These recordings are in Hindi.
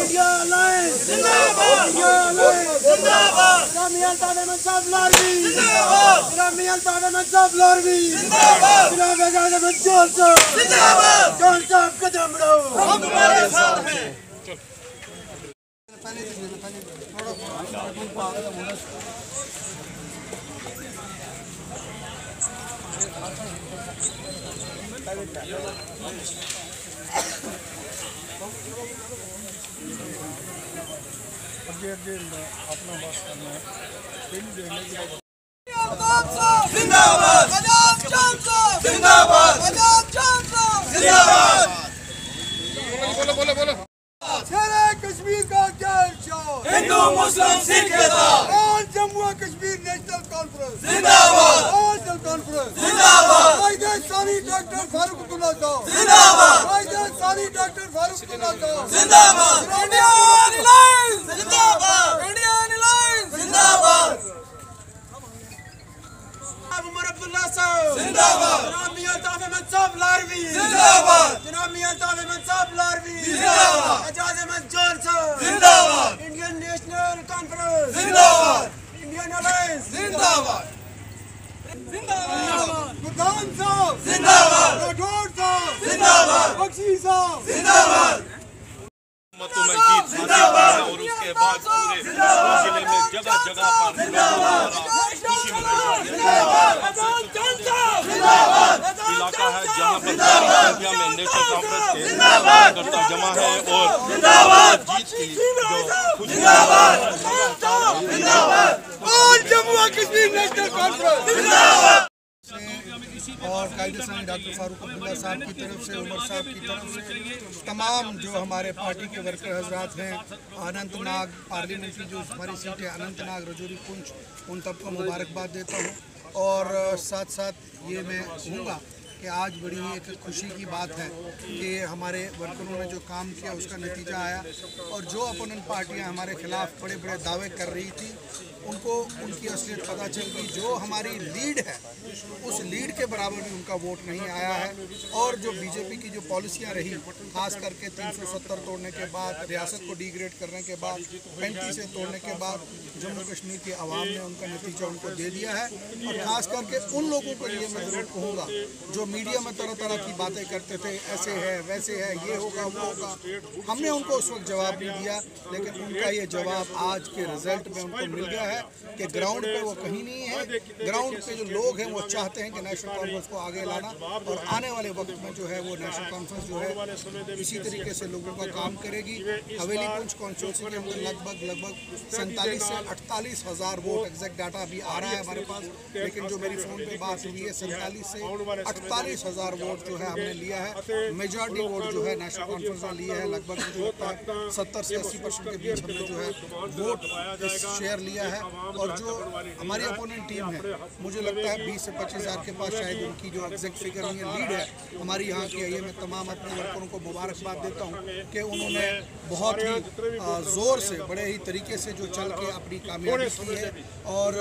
इंडिया अलायंस जिंदाबाद, इंडिया अलायंस जिंदाबाद, मियां तावेमन साहब लारवी जिंदाबाद, मियां तावेमन साहब लारवी जिंदाबाद, एजाज अहमद जोन साहब जिंदाबाद, जोन साहब कदम बढ़ाओ, हम तुम्हारे साथ हैं। अपना बात करना है जिंदाबाद, जिंदाबाद, जिंदाबाद। बोलो बोलो शेरे कश्मीर का क्या Hindu Muslim Sikh all Jammu Kashmir national conference जिंदाबाद, ऑल कॉन्फ्रेंस जिंदाबाद, कायदे सानी डॉक्टर फारूक अब्दुल्ला साहब जिंदाबाद, कायदे सानी डॉक्टर फारूक अब्दुल्ला साहब जिंदाबाद, इंडियन अलायंस जिंदाबाद, इंडियन अलायंस जिंदाबाद, उमर अब्दुल्ला साहब जिंदाबाद, जनाब मियां तावेमन साहब लारवी जिंदाबाद, जनाब मियां तावेमन साहब लारवी जिंदाबाद, एजाज अहमद जोन साहब जिंदाबाद, इंडियन नेशनल कॉन्फ्रेंस जिंदाबाद, इंडियन अलायंस जिंदाबाद, जिंदाबाद, गुरदान साहब जिंदाबाद, राठौर साहब जिंदाबाद, बख्शी साहब जिंदाबाद, मतों में जीत जिंदाबाद। और उसके बाद पूरे जिले में जगह जगह पर खुशी मनाई इलाका है जहाँ पर संख्या में नेशनल कांफ्रेंस के कार्यकर्ता जमा है और जीत की जो खुशी जम्मू कश्मीर नेशनल कॉन्फ्रेंस और कायदे सानी डॉक्टर फारूक अब्दुल्ला साहब की तरफ से, उमर साहब की तरफ से, तमाम जो हमारे पार्टी के वर्कर हजरात हैं, अनंतनाग पार्लियामेंट्री जो हमारी सीट है अनंतनाग, रजौरी, पुंछ, उन सबको मुबारकबाद देता हूँ। और साथ साथ ये मैं कहूँगा कि आज बड़ी एक खुशी की बात है कि हमारे वर्करों ने जो काम किया उसका नतीजा आया और जो अपोनेंट पार्टियां हमारे खिलाफ बड़े बड़े दावे कर रही थी उनको उनकी असलियत पता चल गई। जो हमारी लीड है उस लीड के बराबर भी उनका वोट नहीं आया है। और जो बीजेपी की जो पॉलिसियां रही, खास करके 370 तोड़ने के बाद, रियासत को डिग्रेड करने के बाद, 35 से तोड़ने के बाद जम्मू कश्मीर की आवाम ने उनका नतीजा उनको दे दिया है। और ख़ास करके उन लोगों के लिए मैं ज़रूर कहूँगा जो मीडिया में तरह तरह की बातें करते थे, ऐसे है वैसे है, ये होगा वो होगा, हमने उनको उस वक्त जवाब नहीं दिया, लेकिन उनका ये जवाब आज के रिजल्ट में उनको मिल गया है कि ग्राउंड पे वो कहीं नहीं है। ग्राउंड पे जो लोग हैं वो चाहते हैं कि नेशनल कॉन्फ्रेंस को आगे लाना और आने वाले वक्त में जो है वो नेशनल कॉन्फ्रेंस जो है इसी तरीके से लोगों का काम करेगी। हवेली पुंछ कॉन्स्टिट्यूंसी के अंदर लगभग 47 से 48 हज़ार वोट, एग्जैक्ट डाटा अभी आ रहा है हमारे पास, लेकिन जो मेरी फ़ोन पे बात हुई है 47 से 48 हज़ार वोट जो है हमने लिया है। मेजॉरिटी वोट जो है नेशनल कॉन्फ्रेंस ने लिया है, लगभग मुझे लगता है 70 से 80% के बीच हमने जो है वोट शेयर लिया है। और जो हमारी अपोनेंट टीम है मुझे लगता है 20 से 25 हज़ार के पास शायद उनकी जो एग्जैक्ट फिगर नहीं है, लीड है हमारी यहाँ की है। ये मैं तमाम अपने वर्करों को मुबारकबाद देता हूँ कि उन्होंने बहुत ही ज़ोर से, बड़े ही तरीके से जो चल के अपनी कामयाबी की है। और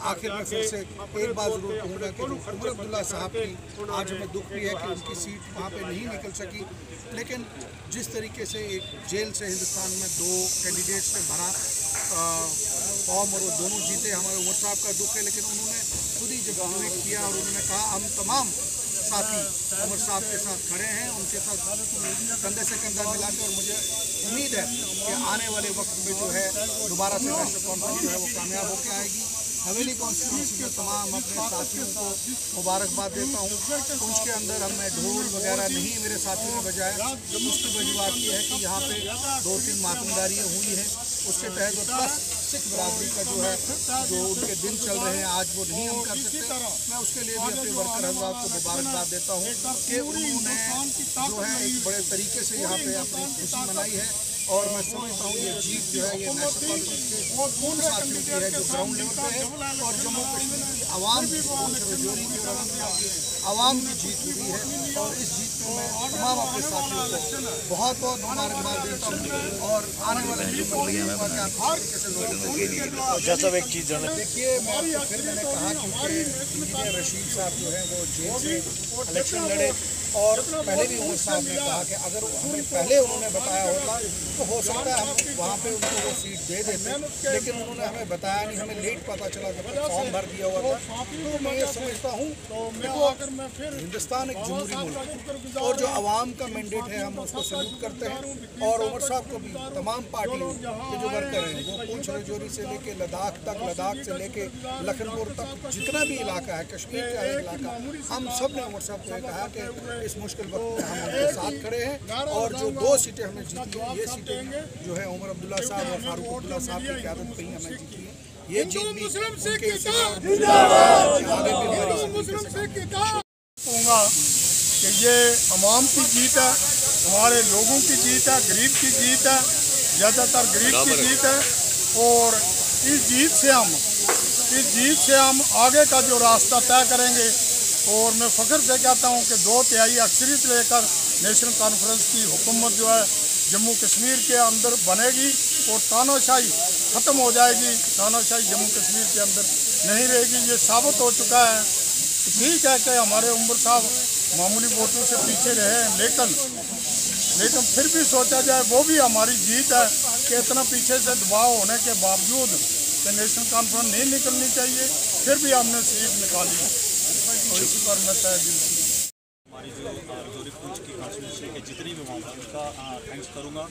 आखिर में फिर से एक बात ज़रूर कहूँगा कि उमर अब्दुल्ला साहब की आज हमें दुख भी है कि उनकी सीट वहाँ पे नहीं निकल सकी, लेकिन जिस तरीके से एक जेल से हिंदुस्तान में 2 कैंडिडेट्स ने भरा फॉर्म और वो दोनों जीते, हमारे उमर साहब का दुख है, लेकिन उन्होंने खुद ही जब डिबेट किया और उन्होंने कहा हम तमाम साथी उमर साहब के साथ खड़े हैं, उनके साथ कंधे से कंधा मिलाकर, और मुझे उम्मीद है कि आने वाले वक्त में जो है दोबारा से नेशनल कॉन्फ्रेंस जो है वो कामयाब होकर आएगी। हवेली कॉन्स्टिट्यूंसी में तमाम अपने साथियों को मुबारकबाद देता हूँ। पुंछ के अंदर हमें ढोल वगैरह नहीं मेरे साथियों ने बजाया, उसकी वजूहत ये है कि यहाँ पे 2-3 मातमदारियाँ हुई हैं, उसके तहत प्लस सिख बरादरी का जो है जो उनके दिन चल रहे हैं आज वो नहीं हम कर सकते। मैं उसके लिए भी अपने वर्कर हजरात को मुबारकबाद देता हूँ कि उन्होंने जो है एक बड़े तरीके से यहाँ पे अपनी खुशी मनाई है। और मैं समझता हूँ ये जीत जो है ये नेशनल कॉन्फ्रेंस के उन साथियों की है जो ग्राउंड लेवल पे है और जम्मू कश्मीर की आवाम की, रजौरी की और अनंतनाग की आवाम की जीत हुई है। और इस जीत में मैं तमाम अपने साथियों को बहुत बहुत मुबारकबाद देता हूँ। और आने वाले एक चीज़ देखिए, मैं आपको फिर मैंने कहा कि इंजीनियर रशीद साहब जो है वो जेल से इलेक्शन लड़े और पहले भी उमर साहब ने कहा कि अगर हमें पहले उन्होंने बताया होता तो हो सकता है हम वहाँ पे उनको वो सीट दे देते, लेकिन उन्होंने हमें बताया नहीं, हमें लेट पता चला जब फॉर्म भर दिया हुआ था। तो मैं ये समझता हूँ देखो हिंदुस्तान एक जमहूरी मुल्क और जो आवाम का मैंडेट है हम उसको सल्यूट करते हैं। और उमर साहब को भी तमाम पार्टियों के जो वर्कर हैं वो पूंछ राजौरी से लेके लद्दाख तक, लद्दाख से लेके लखनपुर तक जितना भी इलाका है, कश्मीर का इलाका, हम सब ने उमर साहब को कहा कि इस मुश्किल वक्त में हम उनके साथ खड़े हैं। और जो 2 सीटें हमने जीती हैं, ये सीटें जो है उमर अब्दुल्ला साहब और फारूक अब्दुल्ला साहब की क़यादत पे ही हमें जीती है। ये जीत भी उनके कहूँगा कि ये अवाम की जीत है, हमारे लोगों की जीत है, गरीब की जीत है, ज़्यादातर गरीब की जीत है। और इस जीत से हम आगे का जो रास्ता तय करेंगे। और मैं फ़ख्र से कहता हूँ कि 2/3 अक्सरियत लेकर नेशनल कॉन्फ्रेंस की हुकूमत जो है जम्मू कश्मीर के अंदर बनेगी और तानाशाही ख़त्म हो जाएगी। तानाशाही जम्मू कश्मीर के अंदर नहीं रहेगी। ये साबित हो चुका है। ठीक है कि हमारे उमर साहब मामूली वोटों से पीछे रहे, लेकिन फिर भी सोचा जाए वो भी हमारी जीत है कि इतना पीछे से दबाव होने के बावजूद कि नेशनल कॉन्फ्रेंस नहीं निकलनी चाहिए, फिर भी हमने सीट निकाली। तो इसी पर मैं तय दिल से हमारी जो राजौरी पूंछ की कॉन्स्टिट्यूंसी के जितनी भी मामला उनका थैंक्स करूँगा।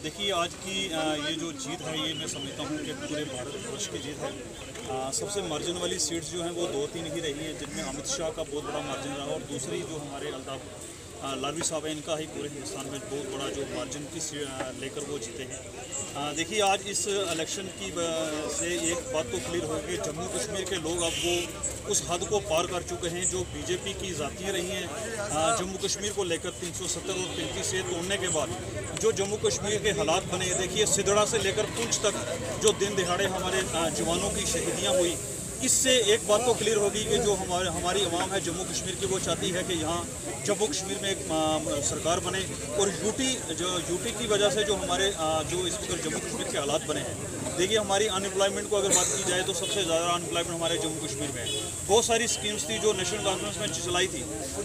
देखिए आज की ये जो जीत है ये मैं समझता हूँ कि पूरे भारतवर्ष की जीत है। सबसे मार्जिन वाली सीट्स जो हैं वो 2-3 ही रही हैं, जिनमें अमित शाह का बहुत बड़ा मार्जिन रहा और दूसरी जो हमारे अल्ताफ लालवी साहब है इनका ही पूरे हिंदुस्तान में बहुत बड़ा जो मार्जिन की लेकर वो जीते हैं। देखिए आज इस इलेक्शन की से एक बात तो क्लियर हो गई, जम्मू कश्मीर के लोग अब वो उस हद को पार कर चुके हैं जो बीजेपी की ज़ातियाँ रही हैं। जम्मू कश्मीर को लेकर 370 और 35 से तोड़ने के बाद जो जम्मू कश्मीर के हालात बने, देखिए सिदड़ा से लेकर पुंछ तक जो दिन दिहाड़े हमारे जवानों की शहीदियाँ हुई, इससे एक बात तो क्लियर होगी कि जो हमारी आवाम है जम्मू कश्मीर की वो चाहती है कि यहाँ जम्मू कश्मीर में एक सरकार बने। और यूटी की वजह से जो हमारे जो इस वक्त जम्मू कश्मीर के हालात बने हैं, देखिए हमारी अनएम्प्लॉयमेंट को अगर बात की जाए तो सबसे ज़्यादा अनएम्प्लॉयमेंट हमारे जम्मू कश्मीर में है। बहुत सारी स्कीम्स थी जो नेशनल कॉन्फ्रेंस में चलाई थी,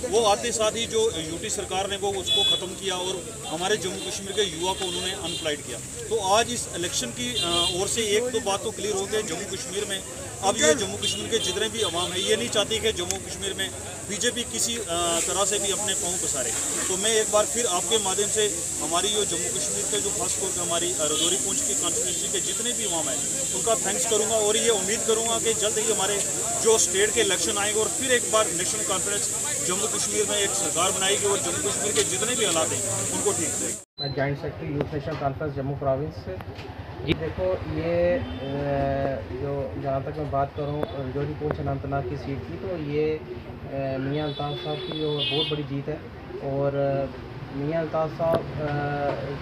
वो आते साथ ही जो यूटी सरकार ने वो उसको ख़त्म किया और हमारे जम्मू कश्मीर के युवा को उन्होंने अनएम्प्लॉयड किया। तो आज इस इलेक्शन की ओर से एक दो बात तो क्लियर हो गई, जम्मू कश्मीर में अब ये जम्मू कश्मीर के जितने भी अवाम है ये नहीं चाहती कि जम्मू कश्मीर में बीजेपी किसी तरह से भी अपने पाँव पसारे। तो मैं एक बार फिर आपके माध्यम से हमारी जो जम्मू कश्मीर के जो खासतौर पर हमारी राजौरी पूंछ की कॉन्स्टिट्यूंसी के जितने भी अवाम है उनका थैंक्स करूँगा और ये उम्मीद करूँगा कि जल्द ही हमारे जो स्टेट के इलेक्शन आएंगे और फिर एक बार नेशनल कॉन्फ्रेंस जम्मू कश्मीर में एक सरकार बनाएगी और जम्मू कश्मीर के जितने भी हालात हैं उनको ठीक करेगी। मैं joint secretary youth national conference Jammu province से जी। देखो ये जो जहाँ तक मैं बात करूँ राजौरी पूंछ अनंतनाग की सीट की, तो ये मियाँ अल्ताफ़ साहब की जो बहुत बड़ी जीत है। और मियाँ अल्ताफ़ साहब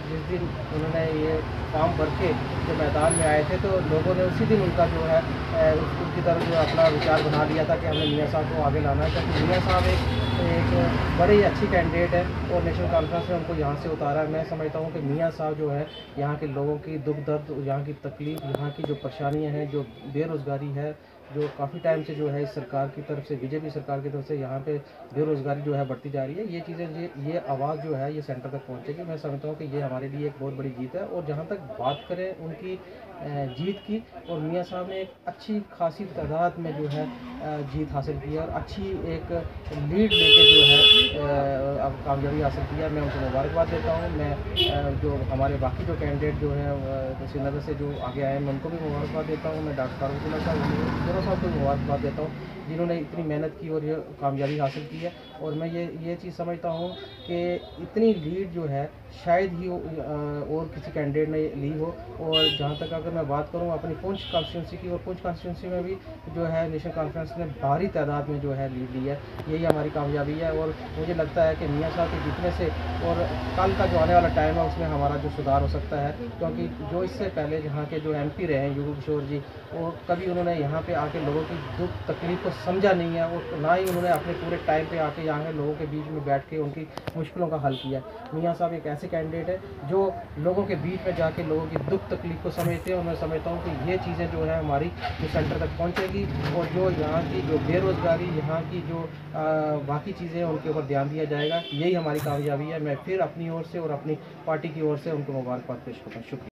जिस दिन उन्होंने ये फॉर्म भर के जो मैदान में आए थे तो लोगों ने उसी दिन उनका जो है उनकी तरफ जो अपना विचार बना लिया था कि हमें मियाँ साहब को आगे लाना है, क्योंकि मियाँ साहब एक बड़ी अच्छी कैंडिडेट है और नेशनल कॉन्फ्रेंस ने उनको यहाँ से उतारा है। मैं समझता हूँ कि मियाँ साहब जो है यहाँ के लोगों की दुख दर्द, यहाँ की तकलीफ़, यहाँ की जो परेशानियाँ हैं, जो बेरोज़गारी है, जो काफ़ी टाइम से जो है इस सरकार की तरफ से, बीजेपी सरकार की तरफ से यहाँ पे बेरोज़गारी जो है बढ़ती जा रही है, ये चीज़ें ये आवाज़ जो है ये सेंटर तक पहुँचेगी। मैं समझता हूँ कि ये हमारे लिए एक बहुत बड़ी जीत है। और जहाँ तक बात करें उनकी जीत की, और मियाँ साहब ने एक अच्छी खासी तादाद में जो है जीत हासिल की है और अच्छी एक लीड लेके जो है अब कामयाबी हासिल किया। मैं उनको मुबारकबाद देता हूँ। मैं जो हमारे बाकी जो कैंडिडेट जो हैं श्रीनगर से जो आगे आए मैं उनको भी मुबारकबाद देता हूँ। मैं डॉक्टर फारूक साहब साहब को मुबारकबाद देता हूँ जिन्होंने इतनी मेहनत की और ये कामयाबी हासिल की है। और मैं ये चीज़ समझता हूँ कि इतनी लीड जो है शायद ही और किसी कैंडिडेट ने ली हो। और जहाँ तक अगर मैं बात करूँ अपनी पुंछ कॉन्स्टिट्यूंसी की, और पुंछ कॉन्स्टिट्यूंसी में भी जो है नेशनल कॉन्फ्रेंस ने भारी तादाद में जो है लीड ली है, यही हमारी कामयाबी है। और मुझे लगता है कि मियाँ साहब के जीतने से और कल का जो आने वाला टाइम है उसमें हमारा जो सुधार हो सकता है, क्योंकि जो इससे पहले यहाँ के जो MP रहे हैं युगल किशोर जी, वो कभी उन्होंने यहाँ पे आके लोगों की दुख तकलीफ को समझा नहीं है और ना ही उन्होंने अपने पूरे टाइम पे आके यहाँ के लोगों के बीच में बैठ के उनकी मुश्किलों का हल किया। मियाँ साहब एक ऐसे कैंडिडेट है जो लोगों के बीच में जाके लोगों की दुख तकलीफ को समझते हैं और मैं समझता हूँ कि ये चीज़ें जो है हमारी जो सेंटर तक पहुँचेगी और जो यहाँ की जो बेरोज़गारी, यहाँ की जो बाकी चीज़ें हैं उनके ऊपर ध्यान दिया जाएगा। यही हमारी कामयाबी है। मैं फिर अपनी ओर से और अपनी पार्टी की ओर से उनको मुबारकबाद पेश करता हूँ। शुक्रिया।